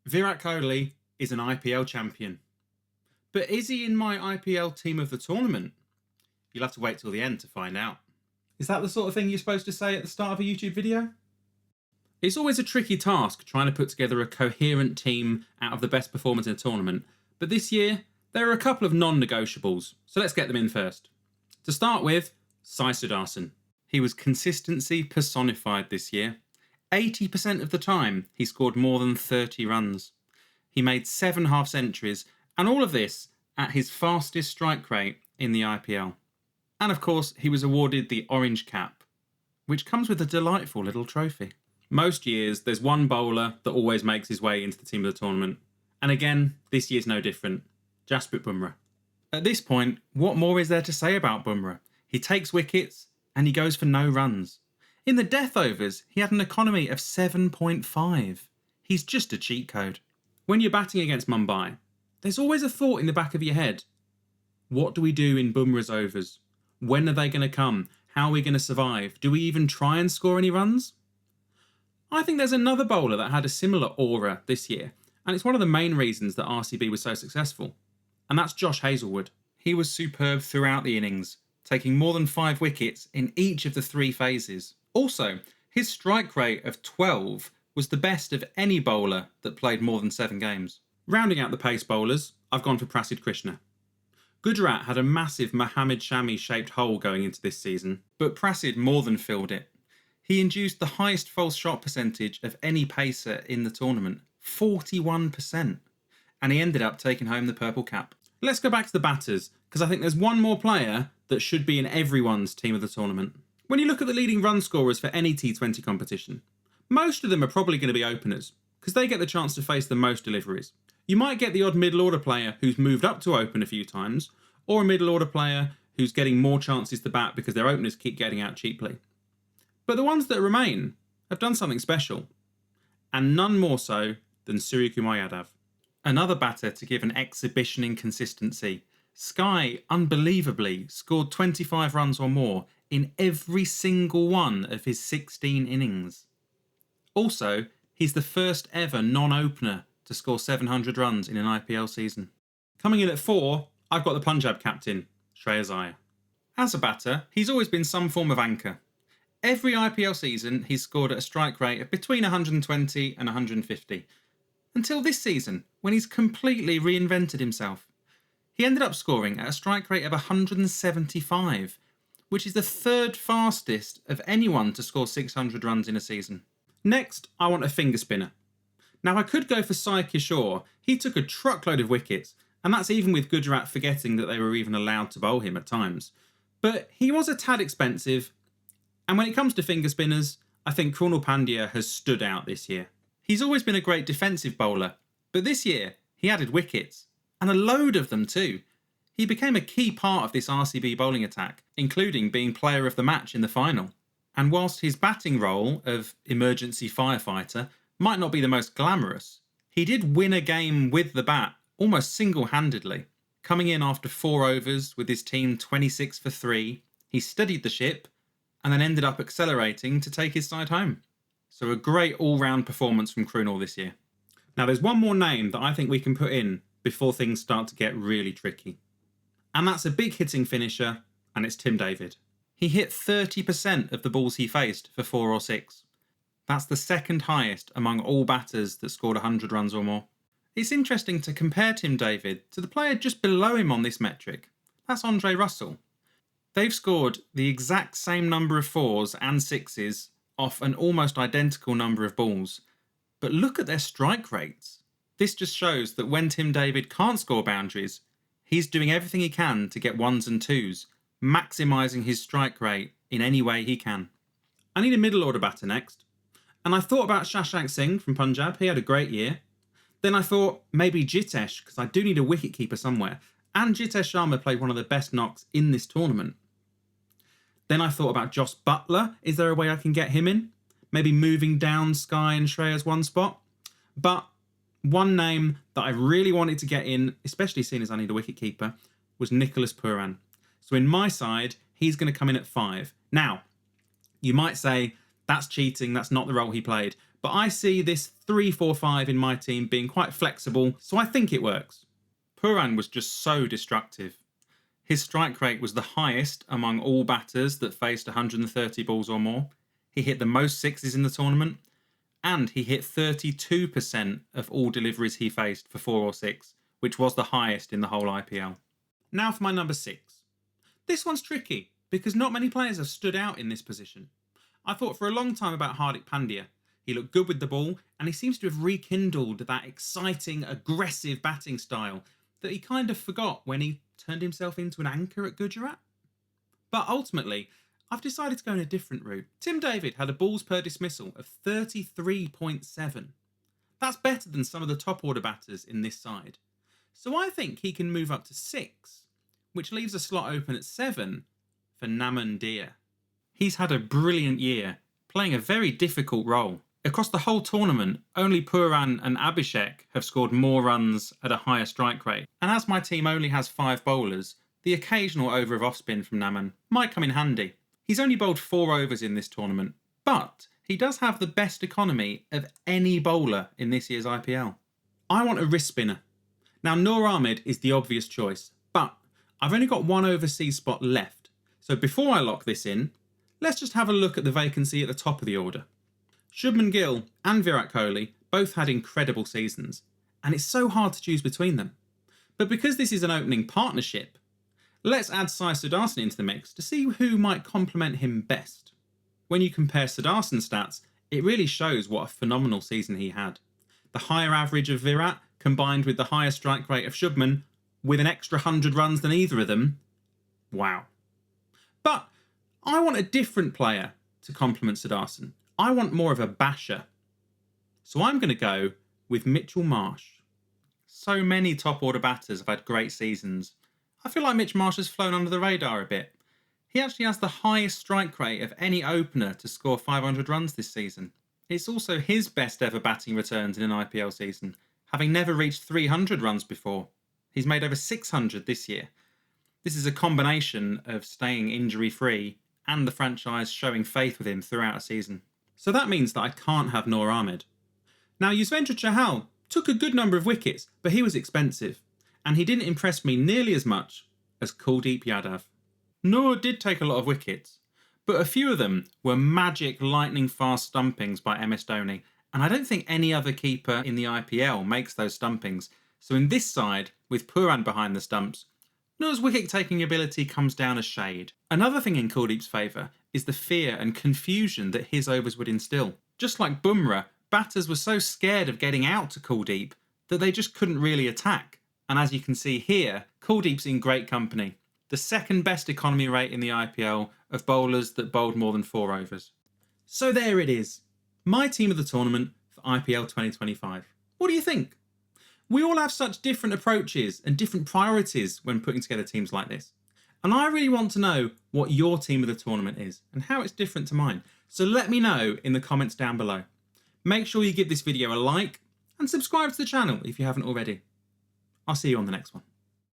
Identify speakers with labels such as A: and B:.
A: Virat Kohli is an IPL champion. But is he in my IPL team of the tournament? You'll have to wait till the end to find out. Is that the sort of thing you're supposed to say at the start of a YouTube video? It's always a tricky task trying to put together a coherent team out of the best performers in a tournament, but this year there are a couple of non-negotiables, so let's get them in first. To start with, Sai Sudarsan. He was consistency personified this year. 80% of the time he scored more than 30 runs. He made 7 half-centuries, and all of this at his fastest strike rate in the IPL. And of course, he was awarded the Orange Cap, which comes with a delightful little trophy. Most years, there's one bowler that always makes his way into the team of the tournament. And again, this year's no different. Jasprit Bumrah. At this point, what more is there to say about Bumrah? He takes wickets and he goes for no runs. In the death overs, he had an economy of 7.5. He's just a cheat code. When you're batting against Mumbai, there's always a thought in the back of your head. What do we do in Bumrah's overs? When are they going to come? How are we going to survive? Do we even try and score any runs? I think there's another bowler that had a similar aura this year, and it's one of the main reasons that RCB was so successful. And that's Josh Hazlewood. He was superb throughout the innings, taking more than 5 wickets in each of the 3 phases. Also, his strike rate of 12 was the best of any bowler that played more than 7 games. Rounding out the pace bowlers, I've gone for Prasidh Krishna. Gujarat had a massive Mohammad Shami-shaped hole going into this season, but Prasidh more than filled it. He induced the highest false shot percentage of any pacer in the tournament, 41%, and he ended up taking home the purple cap. Let's go back to the batters, because I think there's one more player that should be in everyone's team of the tournament. When you look at the leading run scorers for any T20 competition, most of them are probably going to be openers, because they get the chance to face the most deliveries. You might get the odd middle order player who's moved up to open a few times, or a middle order player who's getting more chances to bat because their openers keep getting out cheaply. But the ones that remain have done something special, and none more so than Suryakumar Yadav. Another batter to give an exhibition in consistency. Sky, unbelievably, scored 25 runs or more in every single one of his 16 innings. Also, he's the first ever non-opener to score 700 runs in an IPL season. Coming in at 4, I've got the Punjab captain, Shreyas Iyer. As a batter, he's always been some form of anchor. Every IPL season, he's scored at a strike rate of between 120 and 150. Until this season, when he's completely reinvented himself. He ended up scoring at a strike rate of 175, which is the 3rd fastest of anyone to score 600 runs in a season. Next, I want a finger spinner. Now, I could go for Sai Kishore. He took a truckload of wickets, and that's even with Gujarat forgetting that they were even allowed to bowl him at times. But he was a tad expensive, and when it comes to finger spinners, I think Krunal Pandya has stood out this year. He's always been a great defensive bowler, but this year he added wickets, and a load of them too. He became a key part of this RCB bowling attack, including being player of the match in the final. And whilst his batting role of emergency firefighter might not be the most glamorous, he did win a game with the bat almost single-handedly. Coming in after 4 overs with his team 26 for 3, he steadied the ship and then ended up accelerating to take his side home. So a great all-round performance from Krunal this year. Now there's one more name that I think we can put in before things start to get really tricky. And that's a big hitting finisher, and it's Tim David. He hit 30% of the balls he faced for 4 or 6. That's the 2nd highest among all batters that scored 100 runs or more. It's interesting to compare Tim David to the player just below him on this metric. That's Andre Russell. They've scored the exact same number of 4s and 6s off an almost identical number of balls. But look at their strike rates. This just shows that when Tim David can't score boundaries, he's doing everything he can to get 1s and 2s, maximising his strike rate in any way he can. I need a middle order batter next. And I thought about Shashank Singh from Punjab. He had a great year. Then I thought maybe Jitesh, because I do need a wicketkeeper somewhere. And Jitesh Sharma played one of the best knocks in this tournament. Then I thought about Joss Butler. Is there a way I can get him in? Maybe moving down Sky and Shreya's one spot? But one name that I really wanted to get in, especially seeing as I need a wicketkeeper, was Nicholas Pooran. So in my side, he's going to come in at 5. Now, you might say, that's cheating, that's not the role he played. but I see this 3-4-5 in my team being quite flexible, so I think it works. Pooran was just so destructive. His strike rate was the highest among all batters that faced 130 balls or more. He hit the most sixes in the tournament, and he hit 32% of all deliveries he faced for 4 or 6, which was the highest in the whole IPL. Now for my number 6. This one's tricky, because not many players have stood out in this position. I thought for a long time about Hardik Pandya. He looked good with the ball, and he seems to have rekindled that exciting, aggressive batting style that he kind of forgot when he turned himself into an anchor at Gujarat. But ultimately, I've decided to go in a different route. Tim David had a balls per dismissal of 33.7. That's better than some of the top order batters in this side. So I think he can move up to 6, which leaves a slot open at 7 for Naman Dia. He's had a brilliant year, playing a very difficult role. Across the whole tournament, only Pooran and Abhishek have scored more runs at a higher strike rate. And as my team only has 5 bowlers, the occasional over of off-spin from Naman might come in handy. He's only bowled 4 overs in this tournament, but he does have the best economy of any bowler in this year's IPL. I want a wrist spinner. Now, Noor Ahmed is the obvious choice, but I've only got 1 overseas spot left. So before I lock this in, let's just have a look at the vacancy at the top of the order. Shubman Gill and Virat Kohli both had incredible seasons, and it's so hard to choose between them. But because this is an opening partnership, let's add Sai Sudarshan into the mix to see who might complement him best. When you compare Sudarshan's stats, it really shows what a phenomenal season he had. The higher average of Virat combined with the higher strike rate of Shubman with an extra 100 runs than either of them. Wow. But I want a different player to complement Sudarshan. I want more of a basher. So I'm going to go with Mitchell Marsh. So many top order batters have had great seasons. I feel like Mitch Marsh has flown under the radar a bit. He actually has the highest strike rate of any opener to score 500 runs this season. It's also his best ever batting returns in an IPL season, having never reached 300 runs before. He's made over 600 this year. This is a combination of staying injury-free and the franchise showing faith with him throughout a season. So that means that I can't have Noor Ahmed. Now, Yuzvendra Chahal took a good number of wickets, but he was expensive, and he didn't impress me nearly as much as Kuldeep Yadav. Noor did take a lot of wickets, but a few of them were magic lightning-fast stumpings by MS Dhoni, and I don't think any other keeper in the IPL makes those stumpings. So in this side, with Pooran behind the stumps, Noor's wicket-taking ability comes down a shade. Another thing in Kuldeep's favour is the fear and confusion that his overs would instill. Just like Bumrah, batters were so scared of getting out to Kuldeep that they just couldn't really attack. And as you can see here, Kuldeep's in great company. The second best economy rate in the IPL of bowlers that bowled more than 4 overs. So there it is. My team of the tournament for IPL 2025. What do you think? We all have such different approaches and different priorities when putting together teams like this. And I really want to know what your team of the tournament is and how it's different to mine. So let me know in the comments down below. Make sure you give this video a like and subscribe to the channel if you haven't already. I'll see you on the next one.